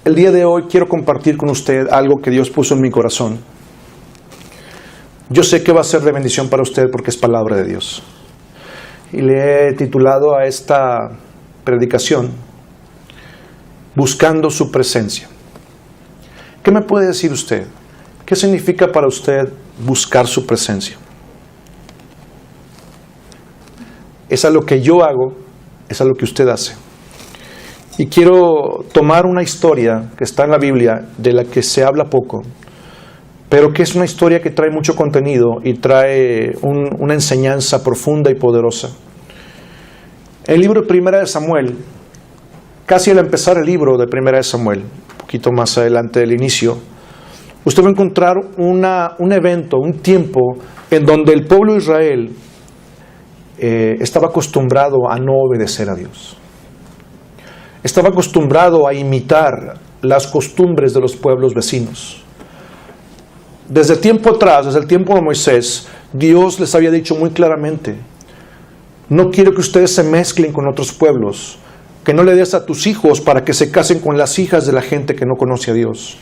El día de hoy quiero compartir con usted algo que Dios puso en mi corazón. Yo sé que va a ser de bendición para usted porque es palabra de Dios. Y le he titulado a esta predicación, Buscando su presencia. ¿Qué me puede decir usted? ¿Qué significa para usted buscar su presencia? Es a lo que yo hago, es a lo que usted hace. Y quiero tomar una historia que está en la Biblia, de la que se habla poco, pero que es una historia que trae mucho contenido y trae una enseñanza profunda y poderosa. El libro de Primera de Samuel, casi al empezar el libro de Primera de Samuel, un poquito más adelante del inicio, usted va a encontrar un evento, un tiempo en donde el pueblo de Israel estaba acostumbrado a no obedecer a Dios. Estaba acostumbrado a imitar las costumbres de los pueblos vecinos. Desde tiempo atrás, desde el tiempo de Moisés, Dios les había dicho muy claramente: no quiero que ustedes se mezclen con otros pueblos, que no le des a tus hijos para que se casen con las hijas de la gente que no conoce a Dios,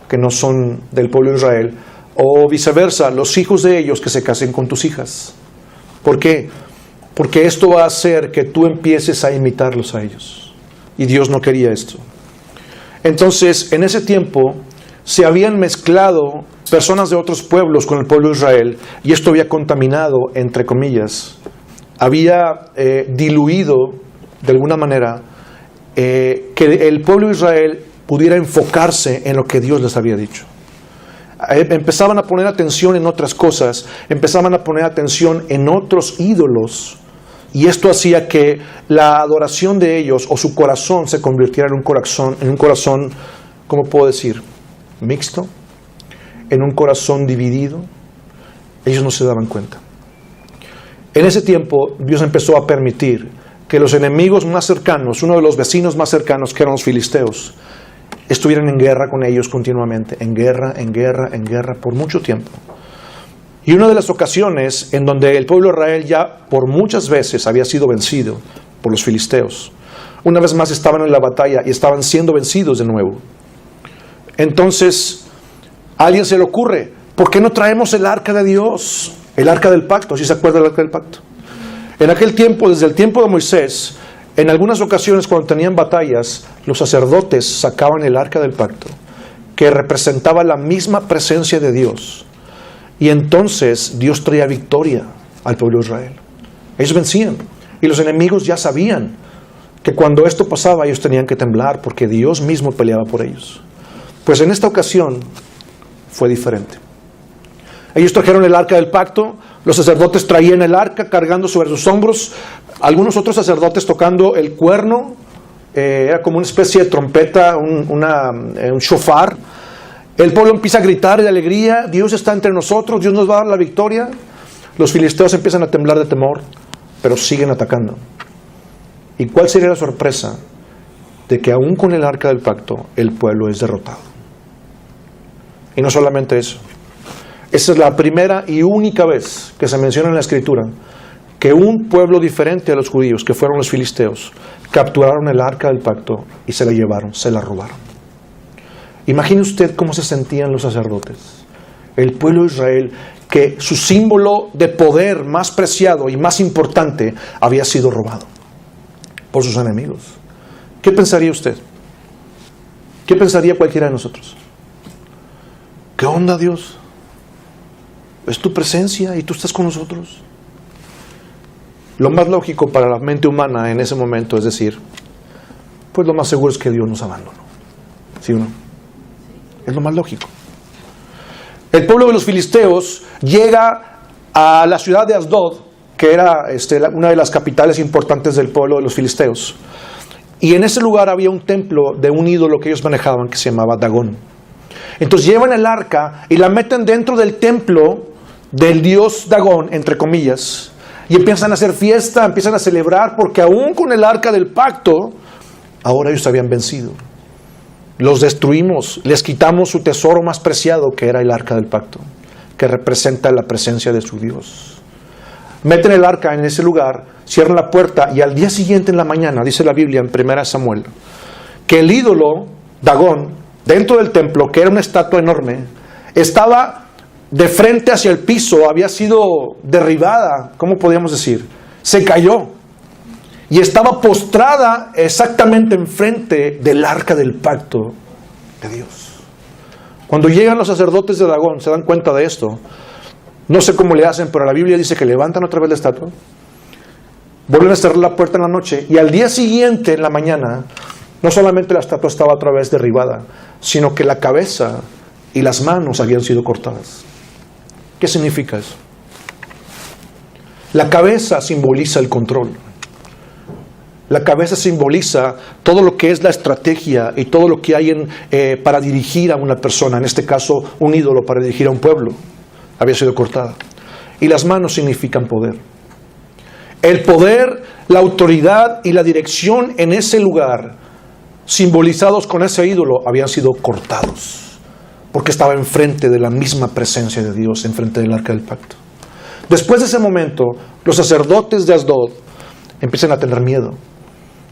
que no son del pueblo de Israel, o viceversa, los hijos de ellos que se casen con tus hijas. ¿Por qué? Porque esto va a hacer que tú empieces a imitarlos a ellos. Y Dios no quería esto. Entonces, en ese tiempo, se habían mezclado personas de otros pueblos con el pueblo de Israel, y esto había contaminado, entre comillas, había diluido, de alguna manera, que el pueblo de Israel pudiera enfocarse en lo que Dios les había dicho. Empezaban a poner atención en otras cosas, empezaban a poner atención en otros ídolos, y esto hacía que la adoración de ellos o su corazón se convirtiera en un corazón, ¿cómo puedo decir? Mixto, en un corazón dividido. Ellos no se daban cuenta. En ese tiempo Dios empezó a permitir que los enemigos más cercanos, uno de los vecinos más cercanos, que eran los filisteos, estuvieran en guerra con ellos continuamente, en guerra, por mucho tiempo. Y una de las ocasiones en donde el pueblo de Israel ya por muchas veces había sido vencido por los filisteos, una vez más estaban en la batalla y estaban siendo vencidos de nuevo. Entonces, a alguien se le ocurre: ¿por qué no traemos el arca de Dios? El arca del pacto, ¿sí se acuerda del arca del pacto? En aquel tiempo, desde el tiempo de Moisés, en algunas ocasiones cuando tenían batallas, los sacerdotes sacaban el arca del pacto, que representaba la misma presencia de Dios. Y entonces Dios traía victoria al pueblo de Israel. Ellos vencían. Y los enemigos ya sabían que cuando esto pasaba ellos tenían que temblar, porque Dios mismo peleaba por ellos. Pues en esta ocasión fue diferente. Ellos trajeron el arca del pacto, los sacerdotes traían el arca cargando sobre sus hombros, algunos otros sacerdotes tocando el cuerno, era como una especie de trompeta, un shofar. El pueblo empieza a gritar de alegría: Dios está entre nosotros, Dios nos va a dar la victoria. Los filisteos empiezan a temblar de temor, pero siguen atacando. ¿Y cuál sería la sorpresa? De que aún con el arca del pacto, el pueblo es derrotado. Y no solamente eso. Esa es la primera y única vez que se menciona en la Escritura que un pueblo diferente a los judíos, que fueron los filisteos, capturaron el arca del pacto y se la llevaron, se la robaron. Imagine usted cómo se sentían los sacerdotes. El pueblo de Israel, que su símbolo de poder más preciado y más importante había sido robado por sus enemigos. ¿Qué pensaría usted? ¿Qué pensaría cualquiera de nosotros? ¿Qué onda, Dios? Es tu presencia y tú estás con nosotros. Lo más lógico para la mente humana en ese momento es decir: pues lo más seguro es que Dios nos abandonó. ¿Sí o no? Es lo más lógico. El pueblo de los filisteos llega a la ciudad de Asdod, que era una de las capitales importantes del pueblo de los filisteos. Y en ese lugar había un templo de un ídolo que ellos manejaban que se llamaba Dagón. Entonces llevan el arca y la meten dentro del templo del dios Dagón, entre comillas, y empiezan a hacer fiesta, empiezan a celebrar, porque aún con el arca del pacto, ahora ellos habían vencido. Los destruimos, les quitamos su tesoro más preciado, que era el arca del pacto, que representa la presencia de su Dios. Meten el arca en ese lugar, cierran la puerta, y al día siguiente en la mañana, dice la Biblia en 1 Samuel, que el ídolo Dagón, dentro del templo, que era una estatua enorme, estaba de frente hacia el piso, había sido derribada, ¿cómo podríamos decir? Se cayó y estaba postrada exactamente enfrente del arca del pacto de Dios. Cuando llegan los sacerdotes de Dagón, se dan cuenta de esto. No sé cómo le hacen, pero la Biblia dice que levantan otra vez la estatua, vuelven a cerrar la puerta en la noche, y al día siguiente, en la mañana, no solamente la estatua estaba otra vez derribada, sino que la cabeza y las manos habían sido cortadas. ¿Qué significa eso? La cabeza simboliza el control. La cabeza simboliza todo lo que es la estrategia y todo lo que hay para dirigir a una persona, en este caso un ídolo para dirigir a un pueblo. Había sido cortada. Y las manos significan poder. El poder, la autoridad y la dirección en ese lugar, simbolizados con ese ídolo, habían sido cortados. Porque estaba enfrente de la misma presencia de Dios, enfrente del arca del pacto. Después de ese momento, los sacerdotes de Asdod empiezan a tener miedo.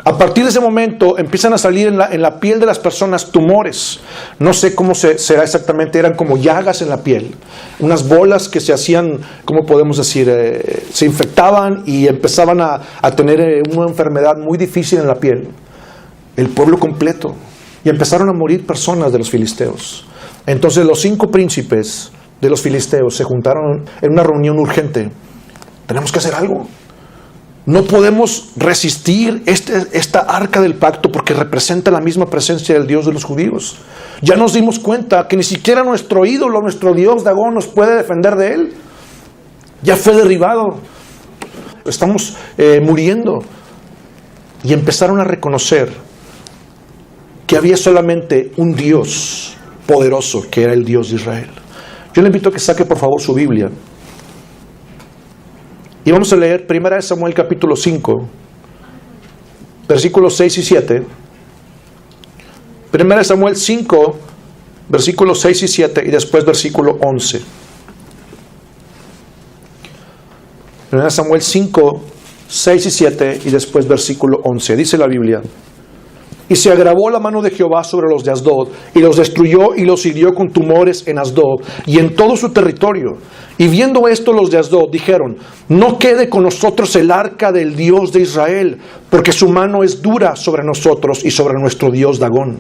A partir de ese momento empiezan a salir en la piel de las personas tumores. No sé cómo será exactamente, eran como llagas en la piel. Unas bolas que se hacían, ¿cómo podemos decir? Se infectaban y empezaban a tener una enfermedad muy difícil en la piel. El pueblo completo. Y empezaron a morir personas de los filisteos. Entonces los 5 príncipes de los filisteos se juntaron en una reunión urgente. Tenemos que hacer algo. No podemos resistir esta arca del pacto porque representa la misma presencia del Dios de los judíos. Ya nos dimos cuenta que ni siquiera nuestro ídolo, nuestro Dios Dagón nos puede defender de él. Ya fue derribado. Estamos muriendo. Y empezaron a reconocer que había solamente un Dios poderoso, que era el Dios de Israel. Yo le invito a que saque por favor su Biblia. Y vamos a leer 1 Samuel capítulo 5, versículos 6 y 7. 1 Samuel 5, versículos 6 y 7, y después versículo 11. 1 Samuel 5, 6 y 7, y después versículo 11. Dice la Biblia: Y se agravó la mano de Jehová sobre los de Asdod, y los destruyó y los hirió con tumores en Asdod y en todo su territorio. Y viendo esto, los de Asdod dijeron: No quede con nosotros el arca del Dios de Israel, porque su mano es dura sobre nosotros y sobre nuestro Dios Dagón.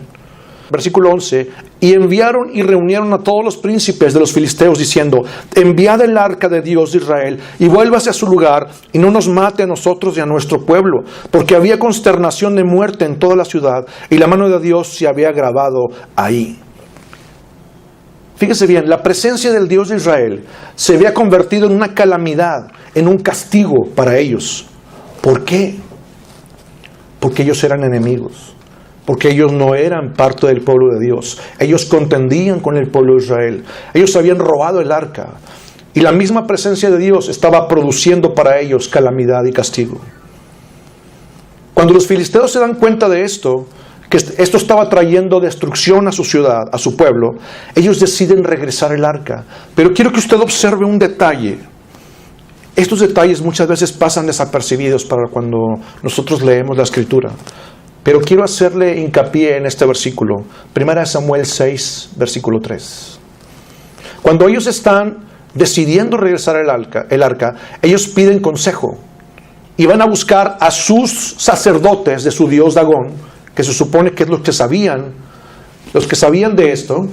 Versículo 11: Y enviaron y reunieron a todos los príncipes de los filisteos, diciendo: Enviad el arca de Dios de Israel, y vuélvase a su lugar, y no nos mate a nosotros y a nuestro pueblo, porque había consternación de muerte en toda la ciudad, y la mano de Dios se había agravado ahí. Fíjese bien, la presencia del Dios de Israel se había convertido en una calamidad, en un castigo para ellos. ¿Por qué? Porque ellos eran enemigos. Porque ellos no eran parte del pueblo de Dios. Ellos contendían con el pueblo de Israel. Ellos habían robado el arca. Y la misma presencia de Dios estaba produciendo para ellos calamidad y castigo. Cuando los filisteos se dan cuenta de esto, que esto estaba trayendo destrucción a su ciudad, a su pueblo, ellos deciden regresar el arca. Pero quiero que usted observe un detalle. Estos detalles muchas veces pasan desapercibidos para cuando nosotros leemos la Escritura. Pero quiero hacerle hincapié en este versículo, 1 Samuel 6, versículo 3. Cuando ellos están decidiendo regresar el arca, ellos piden consejo y van a buscar a sus sacerdotes de su dios Dagón, que se supone que es los que sabían de esto.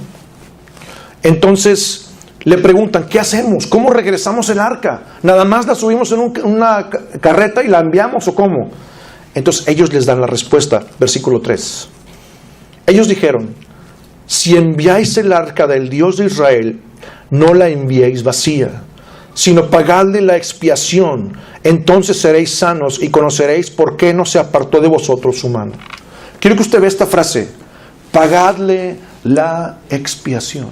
Entonces le preguntan: ¿qué hacemos? ¿Cómo regresamos el arca? ¿Nada más la subimos en una carreta y la enviamos o cómo? Entonces ellos les dan la respuesta, versículo 3. Ellos dijeron: si enviáis el arca del Dios de Israel, no la enviéis vacía, sino pagadle la expiación, entonces seréis sanos y conoceréis por qué no se apartó de vosotros su mano. Quiero que usted vea esta frase: pagadle la expiación.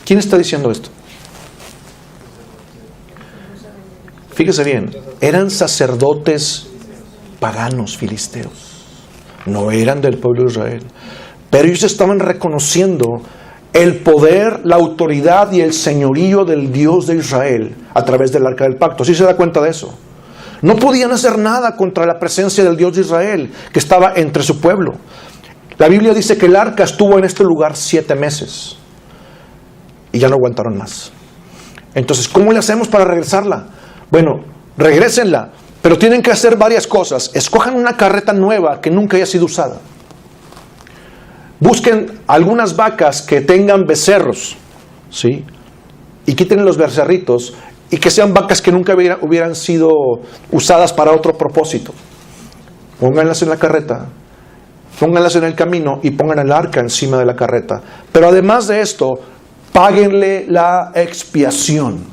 ¿Quién está diciendo esto? Fíjese bien, eran sacerdotes paganos filisteos, no eran del pueblo de Israel, pero ellos estaban reconociendo el poder, la autoridad y el señorío del Dios de Israel a través del arca del pacto. ¿Sí se da cuenta de eso? No podían hacer nada contra la presencia del Dios de Israel que estaba entre su pueblo. La Biblia dice que el arca estuvo en este lugar 7 meses y ya no aguantaron más. Entonces, ¿cómo le hacemos para regresarla? Bueno, regrésenla, pero tienen que hacer varias cosas. Escojan una carreta nueva que nunca haya sido usada. Busquen algunas vacas que tengan becerros, ¿sí? Y quiten los becerritos y que sean vacas que nunca hubieran sido usadas para otro propósito. Pónganlas en la carreta, pónganlas en el camino y pongan el arca encima de la carreta. Pero además de esto, páguenle la expiación.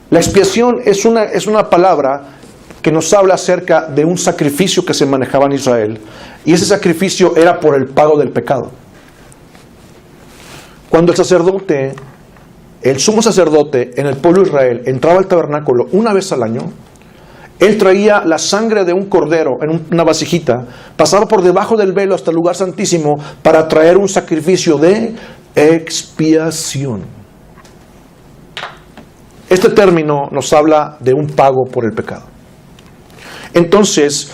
La expiación es una palabra que nos habla acerca de un sacrificio que se manejaba en Israel. Y ese sacrificio era por el pago del pecado. Cuando el sacerdote, el sumo sacerdote en el pueblo de Israel entraba al tabernáculo una vez al año, él traía la sangre de un cordero en una vasijita, pasaba por debajo del velo hasta el lugar santísimo para traer un sacrificio de expiación. Este término nos habla de un pago por el pecado. Entonces,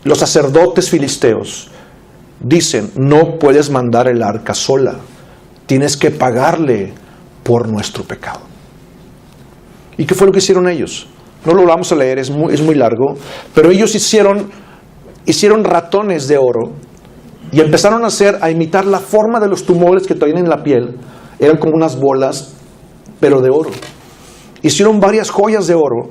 los sacerdotes filisteos dicen, no puedes mandar el arca sola, tienes que pagarle por nuestro pecado. ¿Y qué fue lo que hicieron ellos? No lo vamos a leer, es muy largo, pero ellos hicieron ratones de oro y empezaron a imitar la forma de los tumores que traían en la piel. Eran como unas bolas, pero de oro. Hicieron varias joyas de oro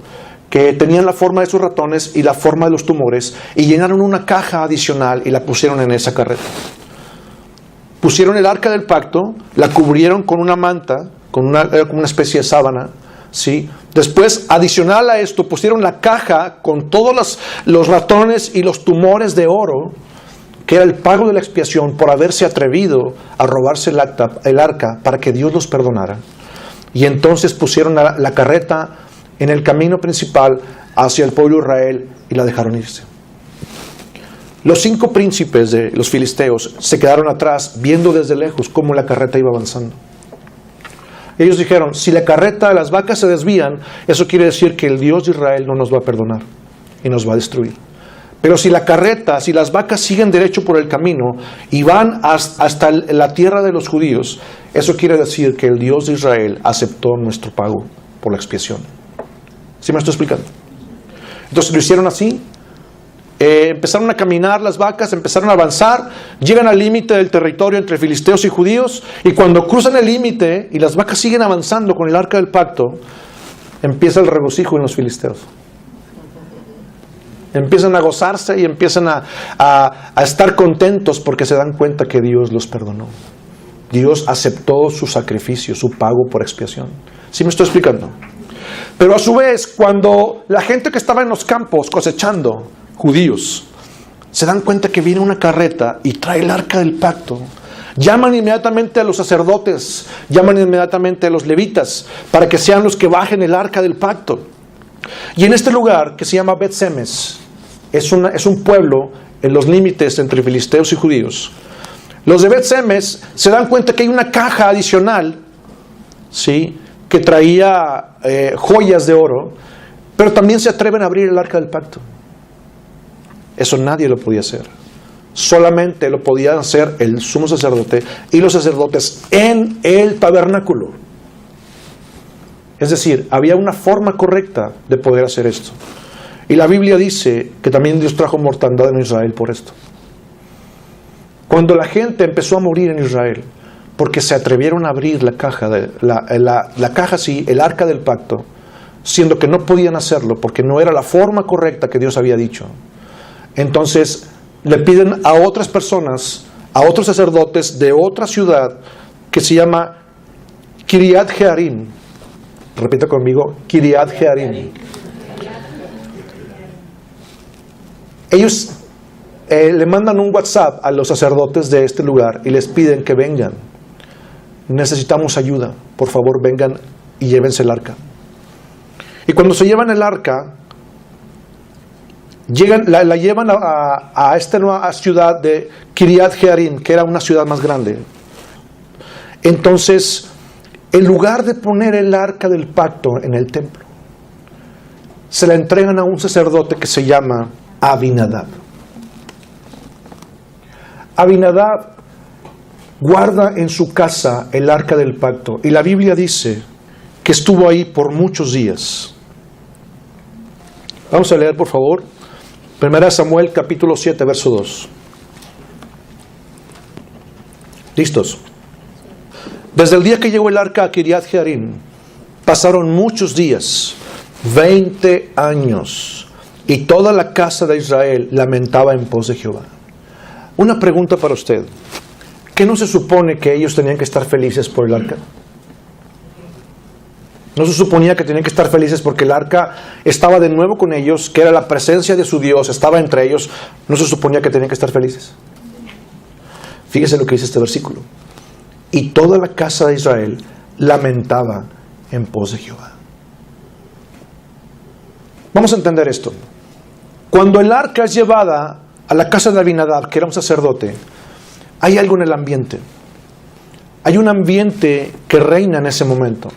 que tenían la forma de esos ratones y la forma de los tumores, y llenaron una caja adicional y la pusieron en esa carreta. Pusieron el arca del pacto, la cubrieron con una manta, con una especie de sábana, ¿sí? Después, adicional a esto, pusieron la caja con todos los ratones y los tumores de oro, que era el pago de la expiación por haberse atrevido a robarse el arca para que Dios los perdonara. Y entonces pusieron la carreta en el camino principal hacia el pueblo de Israel y la dejaron irse. Los 5 príncipes de los filisteos se quedaron atrás viendo desde lejos cómo la carreta iba avanzando. Ellos dijeron, si la carreta, las vacas se desvían, eso quiere decir que el Dios de Israel no nos va a perdonar y nos va a destruir. Pero si la carreta, si las vacas siguen derecho por el camino y van hasta la tierra de los judíos, eso quiere decir que el Dios de Israel aceptó nuestro pago por la expiación. ¿Sí me estoy explicando? Entonces lo hicieron así. Empezaron a caminar las vacas, empezaron a avanzar, llegan al límite del territorio entre filisteos y judíos, y cuando cruzan el límite y las vacas siguen avanzando con el arca del pacto, empieza el regocijo en los filisteos. Empiezan a gozarse y empiezan a estar contentos porque se dan cuenta que Dios los perdonó. Dios aceptó su sacrificio, su pago por expiación. ¿Sí me estoy explicando? Pero a su vez, cuando la gente que estaba en los campos cosechando, judíos, se dan cuenta que viene una carreta y trae el arca del pacto, llaman inmediatamente a los sacerdotes, llaman inmediatamente a los levitas para que sean los que bajen el arca del pacto. Y en este lugar que se llama Bet-Semes, es un pueblo en los límites entre filisteos y judíos. Los de Bet-Semes se dan cuenta que hay una caja adicional, ¿sí?, que traía joyas de oro, pero también se atreven a abrir el arca del pacto. Eso nadie lo podía hacer. Solamente lo podían hacer el sumo sacerdote y los sacerdotes en el tabernáculo. Es decir, había una forma correcta de poder hacer esto. Y la Biblia dice que también Dios trajo mortandad en Israel por esto. Cuando la gente empezó a morir en Israel, porque se atrevieron a abrir la caja, el arca del pacto, siendo que no podían hacerlo porque no era la forma correcta que Dios había dicho. Entonces le piden a otras personas, a otros sacerdotes de otra ciudad que se llama Kiriat Jearim. Repita conmigo, Kiriat Jearim. Ellos le mandan un WhatsApp a los sacerdotes de este lugar y les piden que vengan. Necesitamos ayuda, por favor vengan y llévense el arca. Y cuando se llevan el arca, la llevan a esta nueva ciudad de Kiriat Jearim, que era una ciudad más grande. Entonces, en lugar de poner el arca del pacto en el templo, se la entregan a un sacerdote que se llama Abinadab. Abinadab guarda en su casa el arca del pacto. Y la Biblia dice que estuvo ahí por muchos días. Vamos a leer, por favor, 1 Samuel capítulo 7, verso 2. ¿Listos? Desde el día que llegó el arca a Kiriat Jearim, pasaron muchos días, 20 años, y toda la casa de Israel lamentaba en pos de Jehová. Una pregunta para usted. ¿Qué no se supone que ellos tenían que estar felices por el arca? ¿No se suponía que tenían que estar felices porque el arca estaba de nuevo con ellos, que era la presencia de su Dios, estaba entre ellos? ¿No se suponía que tenían que estar felices? Fíjese lo que dice este versículo. Y toda la casa de Israel lamentaba en pos de Jehová. Vamos a entender esto. Cuando el arca es llevada a la casa de Abinadab, que era un sacerdote, hay algo en el ambiente. Hay un ambiente que reina en ese momento,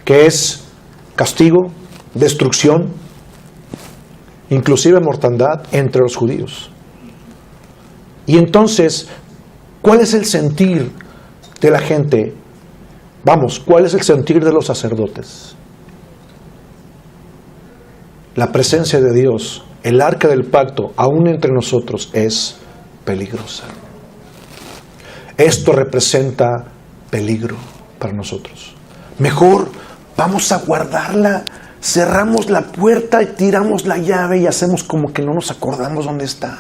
que es castigo, destrucción, inclusive mortandad entre los judíos. Y entonces, ¿cuál es el sentir de la gente? Vamos, ¿cuál es el sentir de los sacerdotes? La presencia de Dios, el arca del pacto, aún entre nosotros, es peligrosa. Esto representa peligro para nosotros. Mejor vamos a guardarla, cerramos la puerta y tiramos la llave y hacemos como que no nos acordamos dónde está.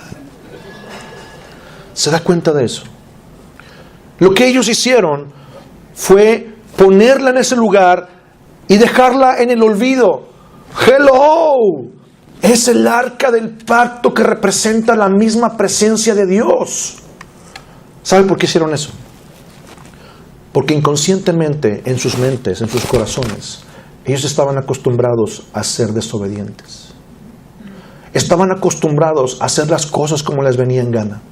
¿Se da cuenta de eso? Lo que ellos hicieron fue ponerla en ese lugar y dejarla en el olvido. ¡Hello! Es el arca del pacto que representa la misma presencia de Dios. ¿Sabe por qué hicieron eso? Porque inconscientemente en sus mentes, en sus corazones, ellos estaban acostumbrados a ser desobedientes. Estaban acostumbrados a hacer las cosas como les venía en gana.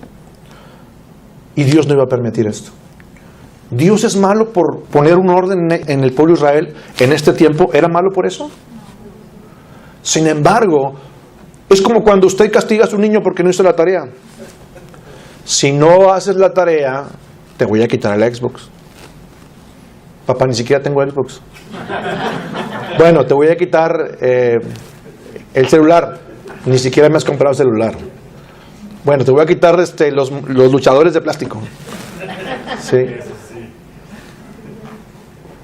Y Dios no iba a permitir esto. ¿Dios es malo por poner un orden en el pueblo de Israel en este tiempo? ¿Era malo por eso? Sin embargo, es como cuando usted castiga a su niño porque no hizo la tarea. Si no haces la tarea, te voy a quitar el Xbox. Papá, ni siquiera tengo Xbox. Bueno, te voy a quitar el celular. Ni siquiera me has comprado celular. Bueno, te voy a quitar los luchadores de plástico. Sí.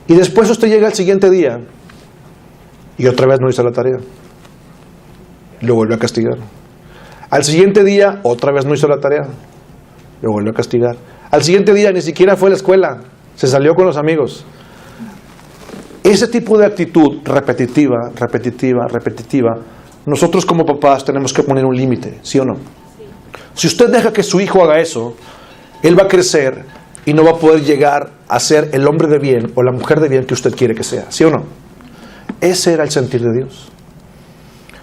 Y después usted llega al siguiente día y otra vez no hizo la tarea. Lo vuelve a castigar. Al siguiente día otra vez no hizo la tarea. Lo vuelve a castigar. Al siguiente día ni siquiera fue a la escuela. Se salió con los amigos. Ese tipo de actitud repetitiva, nosotros como papás tenemos que poner un límite, ¿sí o no? Si usted deja que su hijo haga eso, él va a crecer y no va a poder llegar a ser el hombre de bien o la mujer de bien que usted quiere que sea, ¿sí o no? Ese era el sentir de Dios.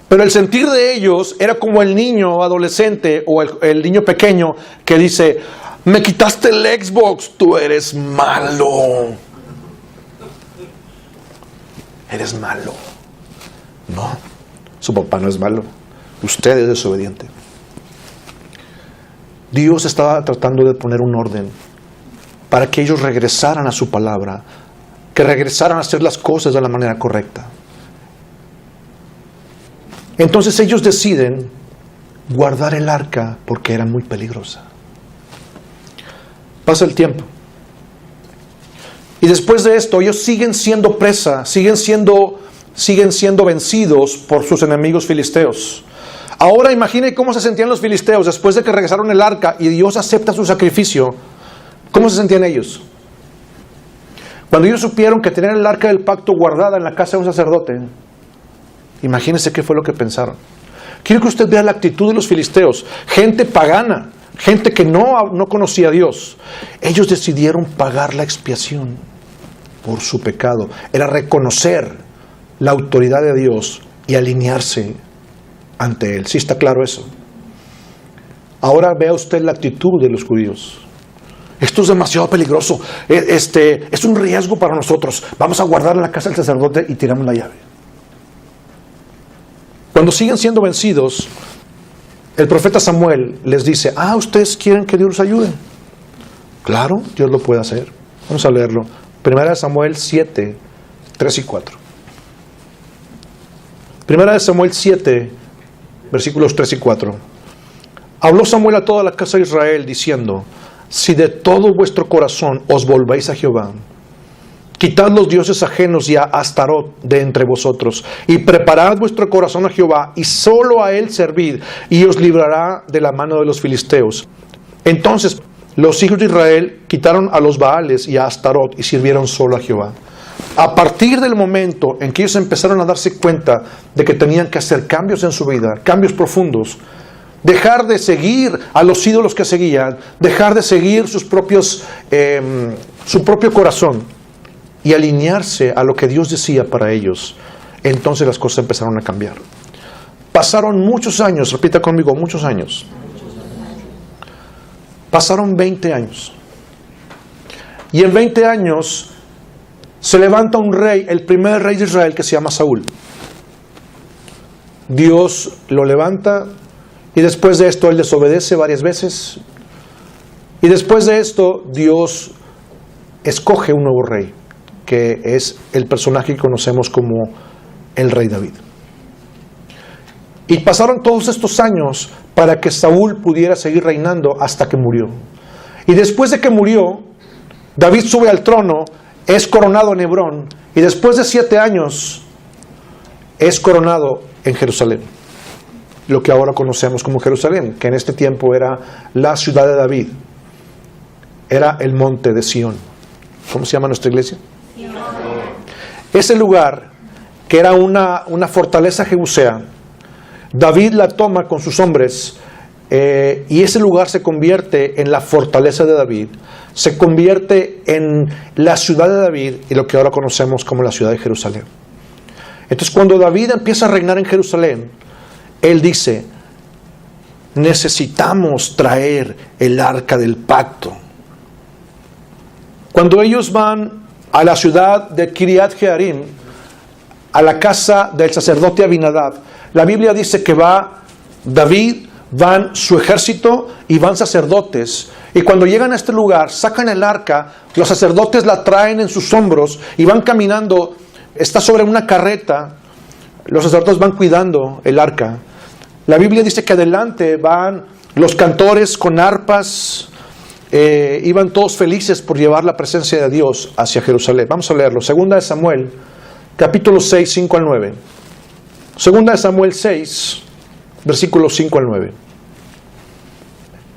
Pero el sentir de ellos era como el niño adolescente o el niño pequeño que dice: me quitaste el Xbox, tú eres malo. Eres malo. No, su papá no es malo. Usted es desobediente. Dios estaba tratando de poner un orden para que ellos regresaran a su palabra, que regresaran a hacer las cosas de la manera correcta. Entonces ellos deciden guardar el arca porque era muy peligrosa. Pasa el tiempo. Y después de esto, ellos siguen siendo presa, siguen siendo vencidos por sus enemigos filisteos. Ahora imagine cómo se sentían los filisteos después de que regresaron el arca y Dios acepta su sacrificio. ¿Cómo se sentían ellos? Cuando ellos supieron que tenían el arca del pacto guardada en la casa de un sacerdote, imagínense qué fue lo que pensaron. Quiero que usted vea la actitud de los filisteos, gente pagana, gente que no conocía a Dios. Ellos decidieron pagar la expiación por su pecado. Era reconocer la autoridad de Dios y alinearse ante Él. ¿Sí está claro eso? Ahora vea usted la actitud de los judíos. Esto es demasiado peligroso. Es un riesgo para nosotros. Vamos a guardar en la casa del sacerdote y tiramos la llave. Cuando siguen siendo vencidos, el profeta Samuel les dice, ¿ustedes quieren que Dios los ayude? Claro, Dios lo puede hacer. Vamos a leerlo. Primera de Samuel 7, 3 y 4. Primera de Samuel 7, versículos 3 y 4. Habló Samuel a toda la casa de Israel diciendo, si de todo vuestro corazón os volvéis a Jehová, quitad los dioses ajenos y a Astarot de entre vosotros, y preparad vuestro corazón a Jehová, y solo a él servid, y os librará de la mano de los filisteos. Entonces los hijos de Israel quitaron a los Baales y a Astarot, y sirvieron solo a Jehová. A partir del momento en que ellos empezaron a darse cuenta de que tenían que hacer cambios en su vida, cambios profundos, dejar de seguir a los ídolos que seguían, dejar de seguir su propio corazón y alinearse a lo que Dios decía para ellos, entonces las cosas empezaron a cambiar. Pasaron muchos años, repita conmigo, muchos años. Pasaron 20 años. Y en 20 años se levanta un rey, el primer rey de Israel, que se llama Saúl. Dios lo levanta y después de esto él desobedece varias veces. Y después de esto Dios escoge un nuevo rey, que es el personaje que conocemos como el rey David. Y pasaron todos estos años para que Saúl pudiera seguir reinando hasta que murió. Y después de que murió, David sube al trono, es coronado en Hebrón, y después de 7 años es coronado en Jerusalén, lo que ahora conocemos como Jerusalén, que en este tiempo era la ciudad de David, era el monte de Sión. ¿Cómo se llama nuestra iglesia? Sión. Ese lugar, que era una fortaleza jebusea, David la toma con sus hombres, y ese lugar se convierte en la fortaleza de David, se convierte en la ciudad de David y lo que ahora conocemos como la ciudad de Jerusalén. Entonces cuando David empieza a reinar en Jerusalén, él dice, necesitamos traer el arca del pacto. Cuando ellos van a la ciudad de Kiriat Jearim, a la casa del sacerdote Abinadab, la Biblia dice que va David, van su ejército y van sacerdotes. Y cuando llegan a este lugar, sacan el arca, los sacerdotes la traen en sus hombros y van caminando, está sobre una carreta, los sacerdotes van cuidando el arca. La Biblia dice que adelante van los cantores con arpas, iban todos felices por llevar la presencia de Dios hacia Jerusalén. Vamos a leerlo, Segunda de Samuel, capítulo 6, 5 al 9. Segunda de Samuel 6, versículos 5 al 9.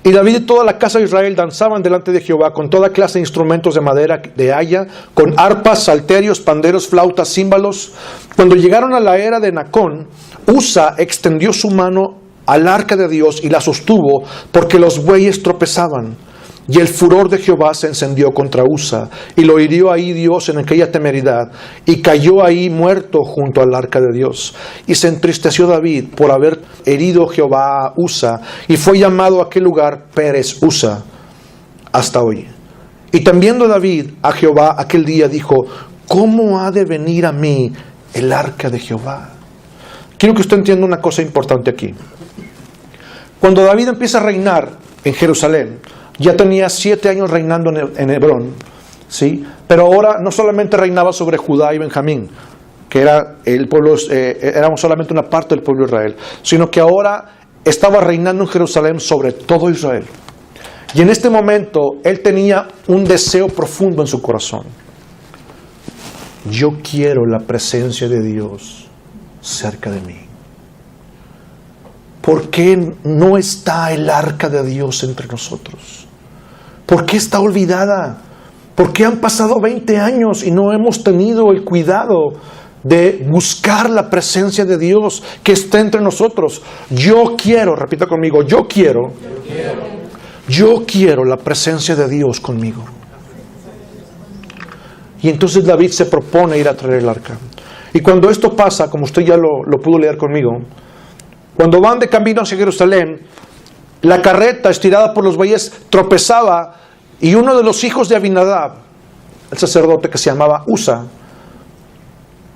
Y David y toda la casa de Israel danzaban delante de Jehová con toda clase de instrumentos de madera de haya, con arpas, salterios, panderos, flautas, címbalos. Cuando llegaron a la era de Nacón, Usa extendió su mano al arca de Dios y la sostuvo porque los bueyes tropezaban. Y el furor de Jehová se encendió contra Usa, y lo hirió ahí Dios en aquella temeridad, y cayó ahí muerto junto al arca de Dios. Y se entristeció David por haber herido Jehová a Usa, y fue llamado a aquel lugar Pérez Usa, hasta hoy. Y también David a Jehová aquel día dijo, ¿cómo ha de venir a mí el arca de Jehová? Quiero que usted entienda una cosa importante aquí. Cuando David empieza a reinar en Jerusalén, ya tenía 7 años reinando en Hebrón, ¿sí? Pero ahora no solamente reinaba sobre Judá y Benjamín, que era el pueblo, éramos solamente una parte del pueblo de Israel, sino que ahora estaba reinando en Jerusalén sobre todo Israel. Y en este momento él tenía un deseo profundo en su corazón. Yo quiero la presencia de Dios cerca de mí. ¿Por qué no está el arca de Dios entre nosotros? ¿Por qué está olvidada? ¿Por qué han pasado 20 años y no hemos tenido el cuidado de buscar la presencia de Dios que está entre nosotros? Yo quiero, repita conmigo, yo quiero la presencia de Dios conmigo. Y entonces David se propone ir a traer el arca. Y cuando esto pasa, como usted ya lo pudo leer conmigo, cuando van de camino hacia Jerusalén, la carreta estirada por los bueyes tropezaba y uno de los hijos de Abinadab, el sacerdote que se llamaba Usa,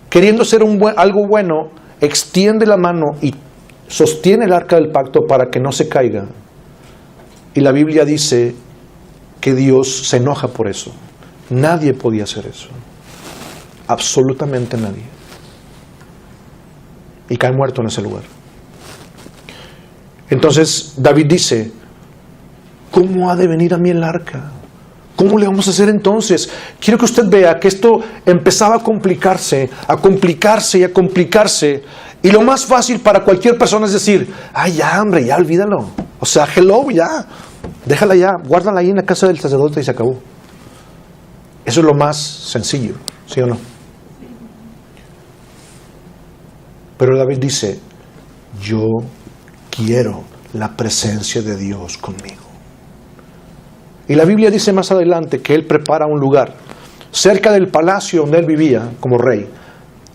queriendo hacer algo bueno, extiende la mano y sostiene el arca del pacto para que no se caiga. Y la Biblia dice que Dios se enoja por eso. Nadie podía hacer eso. Absolutamente nadie. Y cae muerto en ese lugar. Entonces David dice, ¿cómo ha de venir a mí el arca? ¿Cómo le vamos a hacer entonces? Quiero que usted vea que esto empezaba a complicarse, a complicarse y a complicarse. Y lo más fácil para cualquier persona es decir, ay, ya, hombre, ya, olvídalo. O sea, hello, ya. Déjala ya, guárdala ahí en la casa del sacerdote y se acabó. Eso es lo más sencillo, ¿sí o no? Pero David dice, yo quiero la presencia de Dios conmigo. Y la Biblia dice más adelante que él prepara un lugar. Cerca del palacio donde él vivía como rey,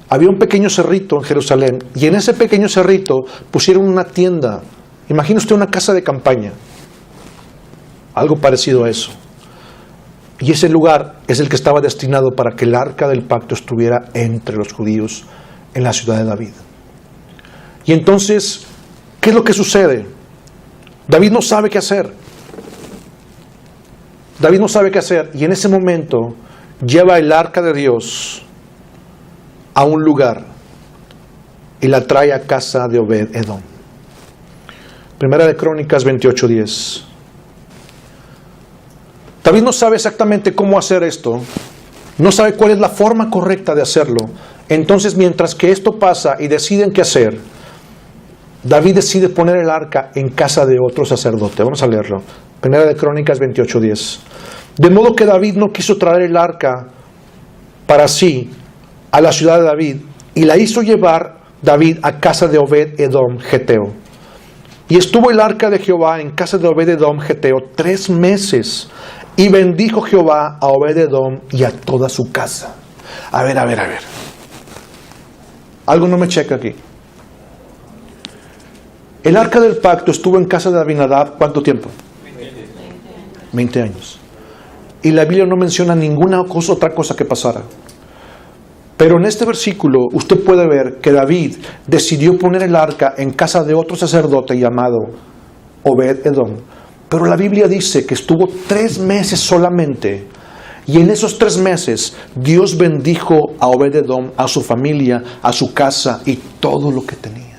había un pequeño cerrito en Jerusalén. Y en ese pequeño cerrito pusieron una tienda. Imagine usted una casa de campaña. Algo parecido a eso. Y ese lugar es el que estaba destinado para que el arca del pacto estuviera entre los judíos en la ciudad de David. Y entonces, ¿qué es lo que sucede? David no sabe qué hacer. David no sabe qué hacer. Y en ese momento lleva el arca de Dios a un lugar y la trae a casa de Obed-Edom. Primera de Crónicas 28:10. David no sabe exactamente cómo hacer esto, no sabe cuál es la forma correcta de hacerlo. Entonces, mientras que esto pasa y deciden qué hacer, David decide poner el arca en casa de otro sacerdote. Vamos a leerlo. Primera de Crónicas 28:10. De modo que David no quiso traer el arca para sí a la ciudad de David, y la hizo llevar David a casa de Obed-Edom Geteo. Y estuvo el arca de Jehová en casa de Obed-Edom Geteo 3 meses, y bendijo Jehová a Obed-Edom y a toda su casa. A ver. Algo no me checa aquí. El arca del pacto estuvo en casa de Abinadab, ¿cuánto tiempo? 20 años. Y la Biblia no menciona ninguna otra cosa que pasara. Pero en este versículo usted puede ver que David decidió poner el arca en casa de otro sacerdote llamado Obed-Edom. Pero la Biblia dice que estuvo 3 meses solamente. Y en esos 3 meses Dios bendijo a Obed-Edom, a su familia, a su casa y todo lo que tenía.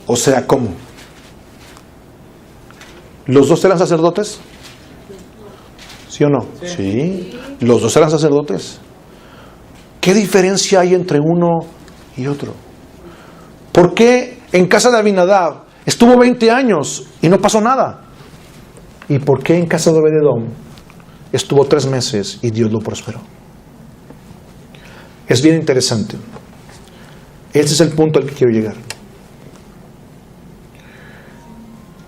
O sea, ¿cómo? ¿Los dos eran sacerdotes? ¿Sí o no? Sí. Los dos eran sacerdotes. ¿Qué diferencia hay entre uno y otro? ¿Por qué en casa de Abinadab estuvo 20 años y no pasó nada? ¿Y por qué en casa de Obed-Edom estuvo 3 meses y Dios lo prosperó? Es bien interesante. Ese es el punto al que quiero llegar.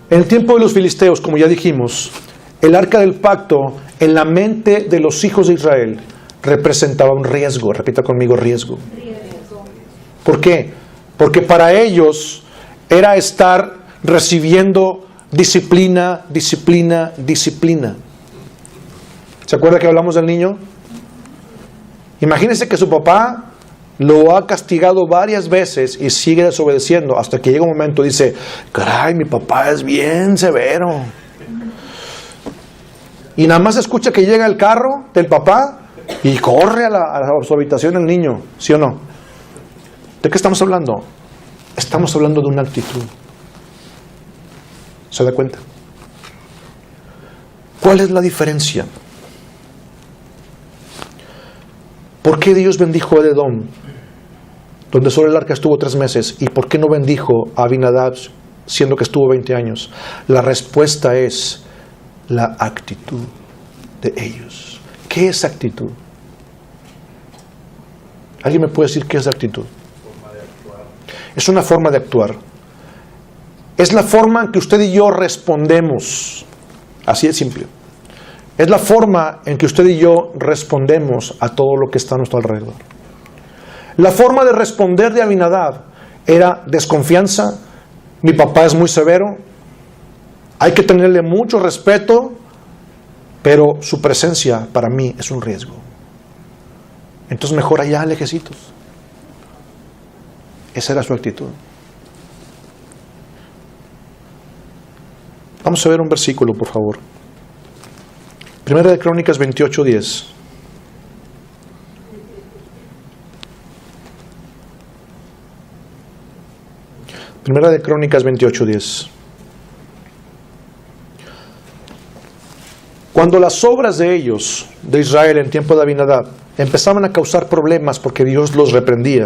En el tiempo de los filisteos, como ya dijimos, el arca del pacto en la mente de los hijos de Israel representaba un riesgo. Repita conmigo, riesgo. ¿Por qué? Porque para ellos era estar recibiendo disciplina. ¿Se acuerda que hablamos del niño? Imagínense que su papá lo ha castigado varias veces y sigue desobedeciendo hasta que llega un momento y dice, caray, mi papá es bien severo. Y nada más escucha que llega el carro del papá y corre a su habitación el niño, ¿sí o no? ¿De qué estamos hablando? Estamos hablando de una actitud. ¿Se da cuenta? ¿Cuál es la diferencia? ¿Por qué Dios bendijo a Obed-Edom, donde solo el arca estuvo 3 meses? ¿Y por qué no bendijo a Abinadab, siendo que estuvo 20 años? La respuesta es la actitud de ellos. ¿Qué es actitud? ¿Alguien me puede decir qué es actitud? Es una forma de actuar. Es la forma en que usted y yo respondemos. Así de simple. Es la forma en que usted y yo respondemos a todo lo que está a nuestro alrededor. La forma de responder de Abinadab era desconfianza. Mi papá es muy severo. Hay que tenerle mucho respeto, pero su presencia para mí es un riesgo. Entonces mejor allá lejecitos. Esa era su actitud. Vamos a ver un versículo, por favor. Primera de Crónicas 28:10. Primera de Crónicas 28:10. Cuando las obras de ellos, de Israel en tiempo de Abinadab, empezaban a causar problemas porque Dios los reprendía,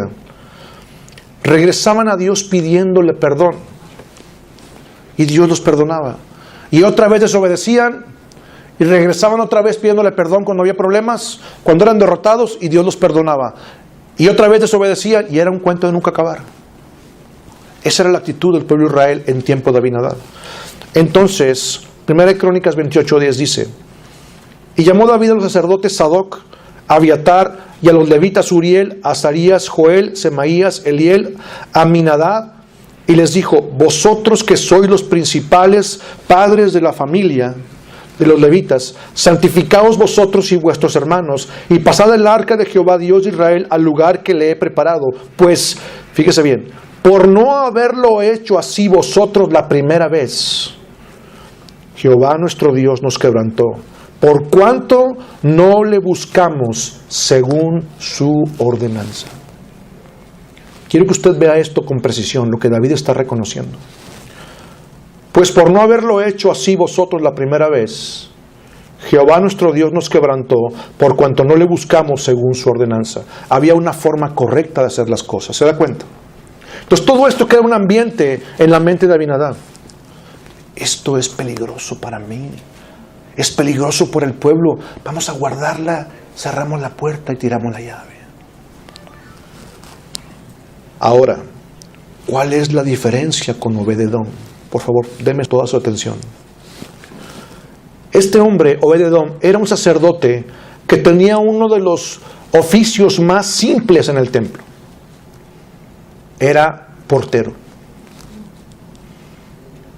regresaban a Dios pidiéndole perdón. Y Dios los perdonaba. Y otra vez desobedecían y regresaban otra vez pidiéndole perdón cuando había problemas, cuando eran derrotados, y Dios los perdonaba. Y otra vez desobedecían y era un cuento de nunca acabar. Esa era la actitud del pueblo de Israel en tiempo de Abinadab. Entonces, 1 Crónicas 28:10 dice: y llamó David a los sacerdotes Sadoc, Abiatar, y a los levitas Uriel, Azarías, Joel, Semaías, Eliel, Aminadab, y les dijo: vosotros que sois los principales padres de la familia de los levitas, santificaos vosotros y vuestros hermanos, y pasad el arca de Jehová Dios de Israel al lugar que le he preparado, pues, fíjese bien, por no haberlo hecho así vosotros la primera vez, Jehová nuestro Dios nos quebrantó, por cuanto no le buscamos según su ordenanza. Quiero que usted vea esto con precisión, lo que David está reconociendo. Pues por no haberlo hecho así vosotros la primera vez, Jehová nuestro Dios nos quebrantó, por cuanto no le buscamos según su ordenanza. Había una forma correcta de hacer las cosas, ¿se da cuenta? Entonces todo esto crea un ambiente en la mente de Abinadab. Esto es peligroso para mí, es peligroso por el pueblo, vamos a guardarla, cerramos la puerta y tiramos la llave. Ahora, ¿cuál es la diferencia con Obed-edom? Por favor, denme toda su atención. Este hombre, Obed-edom, era un sacerdote que tenía uno de los oficios más simples en el templo. Era portero.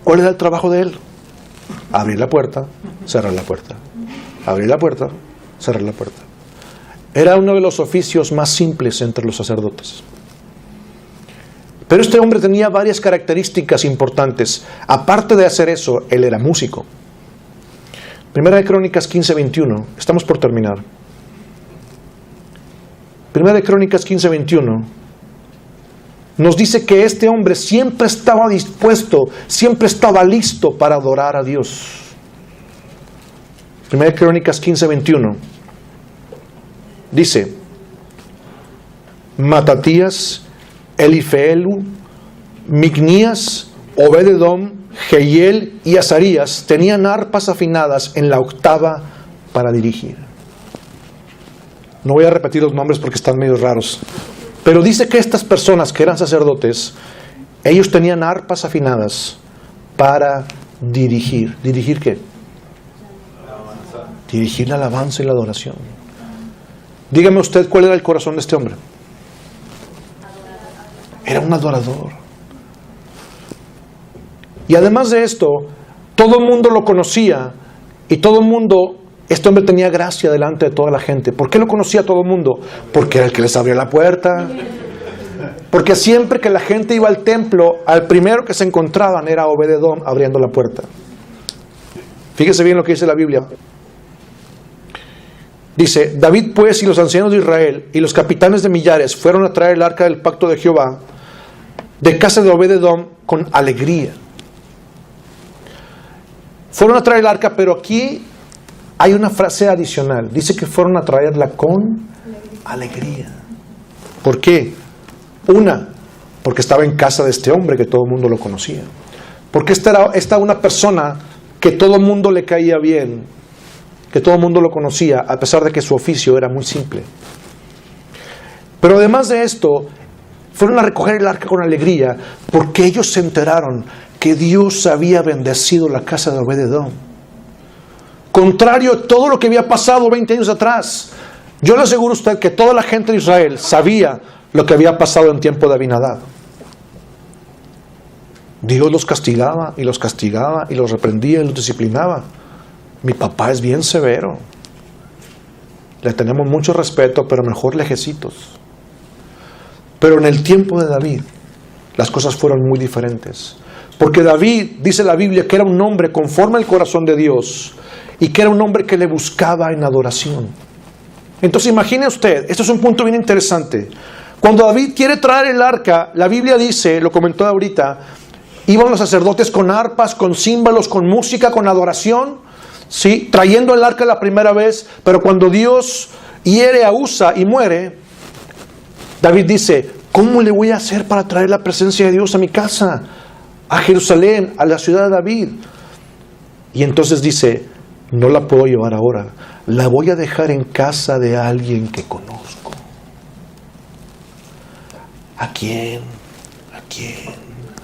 ¿Cuál era el trabajo de él? Abrir la puerta, cerrar la puerta. Abrir la puerta, cerrar la puerta. Era uno de los oficios más simples entre los sacerdotes. Pero este hombre tenía varias características importantes. Aparte de hacer eso, él era músico. Primera de Crónicas 15:21. Estamos por terminar. Primera de Crónicas 15:21 nos dice que este hombre siempre estaba dispuesto, siempre estaba listo para adorar a Dios. Primera de Crónicas 15:21 dice: Matatías, Elifeelu, Micnías, Obed-edom, Jehiel y Azarías tenían arpas afinadas en la octava para dirigir. No voy a repetir los nombres porque están medio raros, pero dice que estas personas que eran sacerdotes, ellos tenían arpas afinadas para dirigir. ¿Dirigir qué? Dirigir la alabanza y la adoración. Dígame usted cuál era el corazón de este hombre. Era un adorador. Y además de esto, todo el mundo lo conocía y todo el mundo, este hombre tenía gracia delante de toda la gente. ¿Por qué lo conocía todo el mundo? Porque era el que les abría la puerta. Porque siempre que la gente iba al templo, al primero que se encontraban era Obed-edom abriendo la puerta. Fíjese bien lo que dice la Biblia. Dice: David pues y los ancianos de Israel y los capitanes de millares fueron a traer el arca del pacto de Jehová de casa de Obed-edom con alegría. Fueron a traer el arca, pero aquí hay una frase adicional. Dice que fueron a traerla con alegría. ¿Por qué? Porque estaba en casa de este hombre que todo el mundo lo conocía. Porque esta era una persona que todo el mundo le caía bien, que todo el mundo lo conocía, a pesar de que su oficio era muy simple. Pero además de esto, fueron a recoger el arca con alegría, porque ellos se enteraron que Dios había bendecido la casa de Obed-edom. Contrario a todo lo que había pasado 20 años atrás. Yo le aseguro a usted que toda la gente de Israel sabía lo que había pasado en tiempo de Abinadab. Dios los castigaba y los castigaba y los reprendía y los disciplinaba. Mi papá es bien severo. Le tenemos mucho respeto, pero mejor lejecitos. Pero en el tiempo de David, las cosas fueron muy diferentes. Porque David, dice la Biblia, que era un hombre conforme al corazón de Dios y que era un hombre que le buscaba en adoración. Entonces imagine usted, esto es un punto bien interesante. Cuando David quiere traer el arca, la Biblia dice, lo comentó ahorita, iban los sacerdotes con arpas, con címbalos, con música, con adoración, ¿sí? Trayendo el arca la primera vez, pero cuando Dios hiere a Usa y muere, David dice, ¿cómo le voy a hacer para traer la presencia de Dios a mi casa? A Jerusalén, a la ciudad de David. Y entonces dice, no la puedo llevar ahora, la voy a dejar en casa de alguien que conozco. ¿A quién? ¿A quién?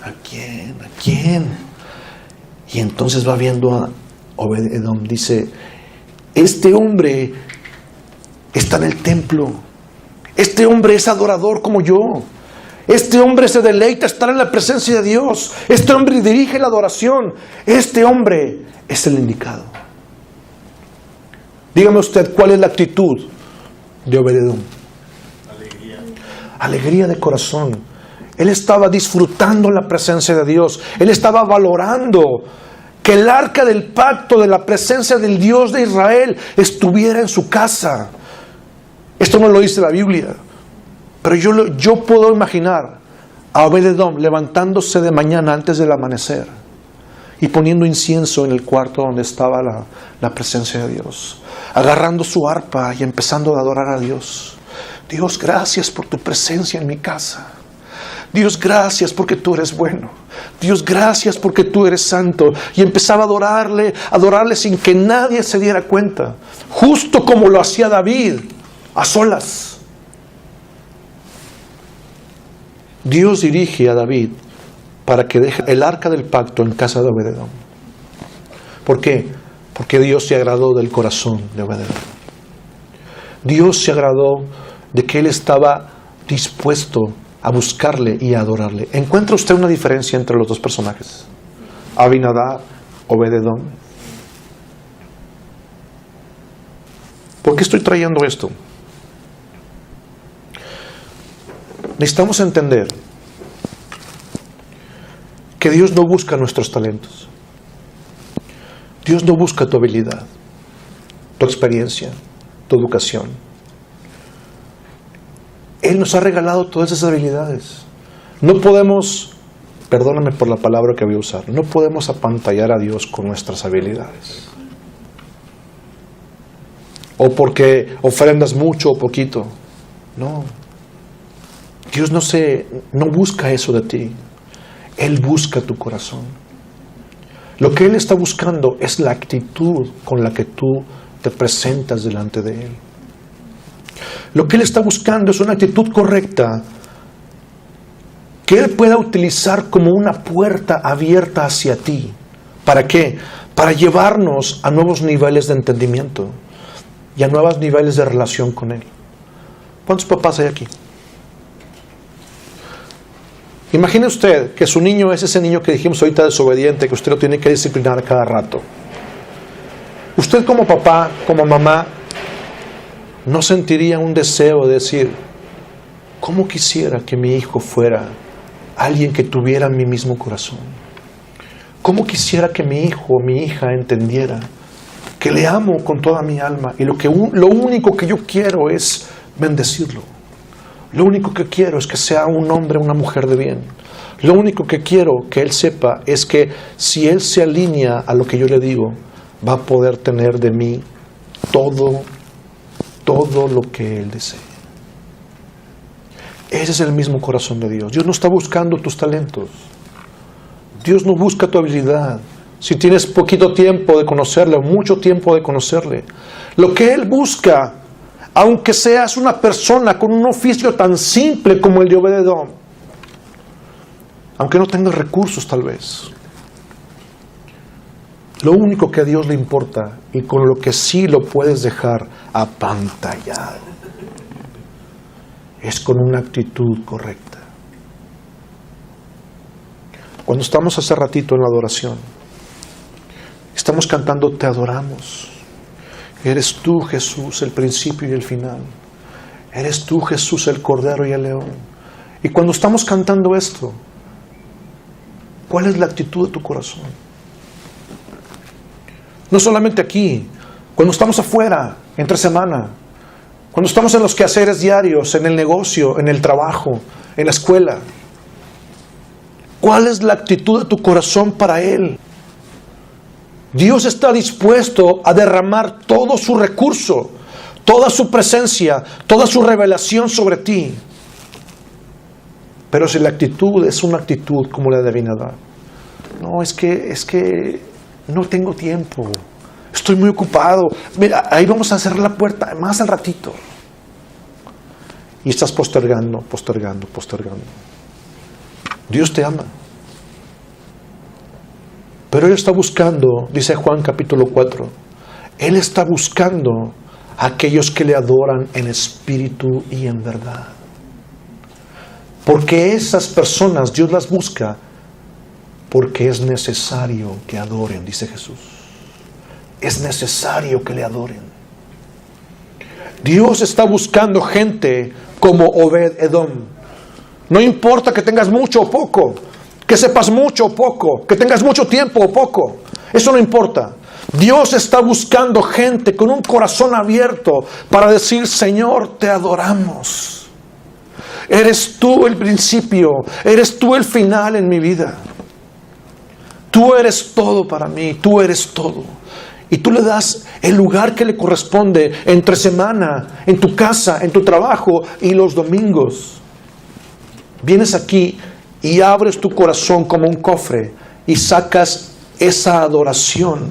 ¿A quién? ¿A quién? Y entonces va viendo a Obed-Edom, dice, este hombre está en el templo, este hombre es adorador como yo. Este hombre se deleita estar en la presencia de Dios. Este hombre dirige la adoración. Este hombre es el indicado. Dígame usted, ¿cuál es la actitud de Obed-Edom? Alegría. Alegría de corazón. Él estaba disfrutando la presencia de Dios. Él estaba valorando que el arca del pacto de la presencia del Dios de Israel estuviera en su casa. Esto no lo dice la Biblia. Pero yo puedo imaginar a Obed-Edom levantándose de mañana antes del amanecer y poniendo incienso en el cuarto donde estaba la presencia de Dios, agarrando su arpa y empezando a adorar a Dios. Dios, gracias por tu presencia en mi casa. Dios, gracias porque tú eres bueno. Dios, gracias porque tú eres santo. Y empezaba a adorarle sin que nadie se diera cuenta, justo como lo hacía David, a solas. Dios dirige a David para que deje el arca del pacto en casa de Obed-Edom. ¿Por qué? Porque Dios se agradó del corazón de Obed-Edom. Dios se agradó de que él estaba dispuesto a buscarle y a adorarle. ¿Encuentra usted una diferencia entre los dos personajes? Abinadab, Obed-Edom. ¿Por qué estoy trayendo esto? Necesitamos entender que Dios no busca nuestros talentos. Dios no busca tu habilidad, tu experiencia, tu educación. Él nos ha regalado todas esas habilidades. No podemos, perdóname por la palabra que voy a usar, no podemos apantallar a Dios con nuestras habilidades. O porque ofrendas mucho o poquito. No. Dios no busca eso de ti. Él busca tu corazón. Lo que Él está buscando es la actitud con la que tú te presentas delante de Él. Lo que Él está buscando es una actitud correcta que Él pueda utilizar como una puerta abierta hacia ti. ¿Para qué? Para llevarnos a nuevos niveles de entendimiento y a nuevos niveles de relación con Él. ¿Cuántos papás hay aquí? Imagine usted que su niño es ese niño que dijimos ahorita desobediente, que usted lo tiene que disciplinar a cada rato. Usted como papá, como mamá, ¿no sentiría un deseo de decir, cómo quisiera que mi hijo fuera alguien que tuviera mi mismo corazón? ¿Cómo quisiera que mi hijo o mi hija entendiera que le amo con toda mi alma y lo único que yo quiero es bendecirlo? Lo único que quiero es que sea un hombre o una mujer de bien. Lo único que quiero que él sepa es que si él se alinea a lo que yo le digo, va a poder tener de mí todo lo que él desee. Ese es el mismo corazón de Dios. Dios no está buscando tus talentos. Dios no busca tu habilidad. Si tienes poquito tiempo de conocerle o mucho tiempo de conocerle, lo que Él busca, aunque seas una persona con un oficio tan simple como el de Obed-Edom, aunque no tengas recursos tal vez, lo único que a Dios le importa y con lo que sí lo puedes dejar apantallado es con una actitud correcta. Cuando estamos hace ratito en la adoración, estamos cantando Te adoramos. Eres tú, Jesús, el principio y el final. Eres tú, Jesús, el Cordero y el León. Y cuando estamos cantando esto, ¿Cuál es la actitud de tu corazón? No solamente aquí, cuando estamos afuera, entre semana, cuando estamos en los quehaceres diarios, en el negocio, en el trabajo, en la escuela. ¿Cuál es la actitud de tu corazón para Él? Dios está dispuesto a derramar todo su recurso, toda su presencia, toda su revelación sobre ti. Pero si la actitud es una actitud como la de Abinadab, no, es que no tengo tiempo, estoy muy ocupado, mira, ahí vamos a cerrar la puerta más al ratito. Y estás postergando. Dios te ama. Pero Él está buscando, dice Juan capítulo 4, Él está buscando a aquellos que le adoran en espíritu y en verdad. Porque esas personas Dios las busca porque es necesario que adoren, dice Jesús. Es necesario que le adoren. Dios está buscando gente como Obed-Edom. No importa que tengas mucho o poco, que sepas mucho o poco, que tengas mucho tiempo o poco. Eso no importa. Dios está buscando gente con un corazón abierto para decir, Señor, te adoramos. Eres tú el principio, eres tú el final en mi vida. Tú eres todo para mí, tú eres todo. Y tú le das el lugar que le corresponde entre semana, en tu casa, en tu trabajo y los domingos. Vienes aquí y abres tu corazón como un cofre y sacas esa adoración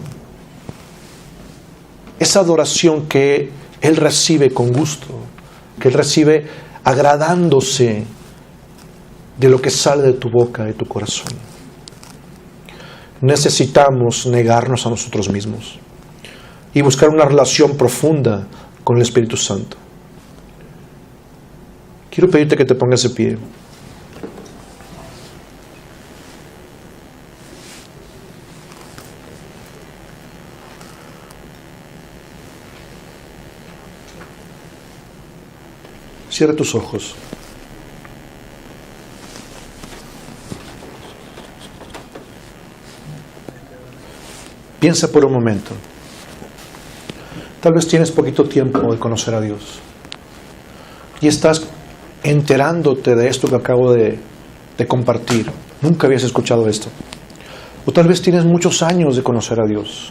que Él recibe con gusto, que Él recibe agradándose de lo que sale de tu boca, de tu corazón. Necesitamos negarnos a nosotros mismos y buscar una relación profunda con el Espíritu Santo. Quiero pedirte que te pongas de pie. Cierra tus ojos. Piensa por un momento. Tal vez tienes poquito tiempo de conocer a Dios y estás enterándote de esto que acabo de compartir. Nunca habías escuchado esto. O tal vez tienes muchos años de conocer a Dios.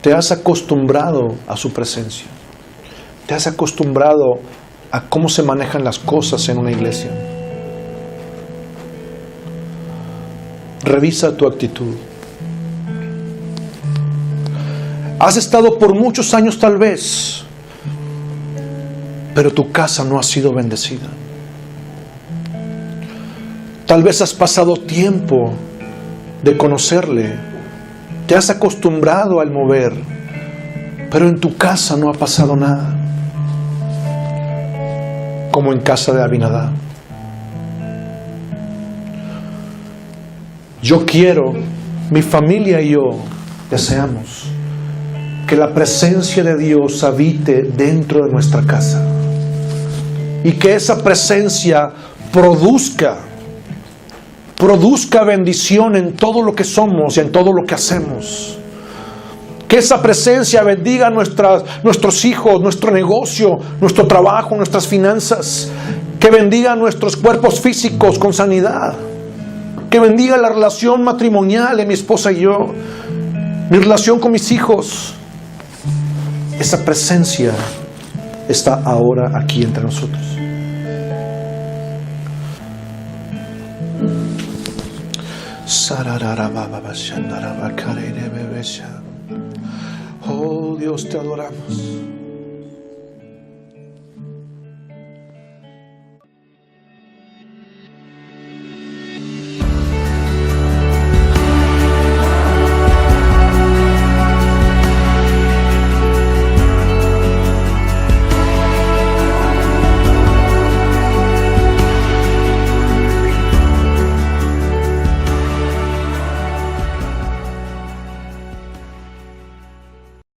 Te has acostumbrado a su presencia. Te has acostumbrado a cómo se manejan las cosas en una iglesia. Revisa tu actitud. Has estado por muchos años tal vez, pero tu casa no ha sido bendecida. Tal vez has pasado tiempo de conocerle, te has acostumbrado al mover, pero en tu casa no ha pasado nada. Como en casa de Abinadab. Yo quiero, mi familia y yo deseamos que la presencia de Dios habite dentro de nuestra casa y que esa presencia produzca bendición en todo lo que somos y en todo lo que hacemos. Que esa presencia bendiga a nuestros hijos, nuestro negocio, nuestro trabajo, nuestras finanzas. Que bendiga a nuestros cuerpos físicos con sanidad. Que bendiga la relación matrimonial de mi esposa y yo. Mi relación con mis hijos. Esa presencia está ahora aquí entre nosotros. Oh Dios, te adoramos.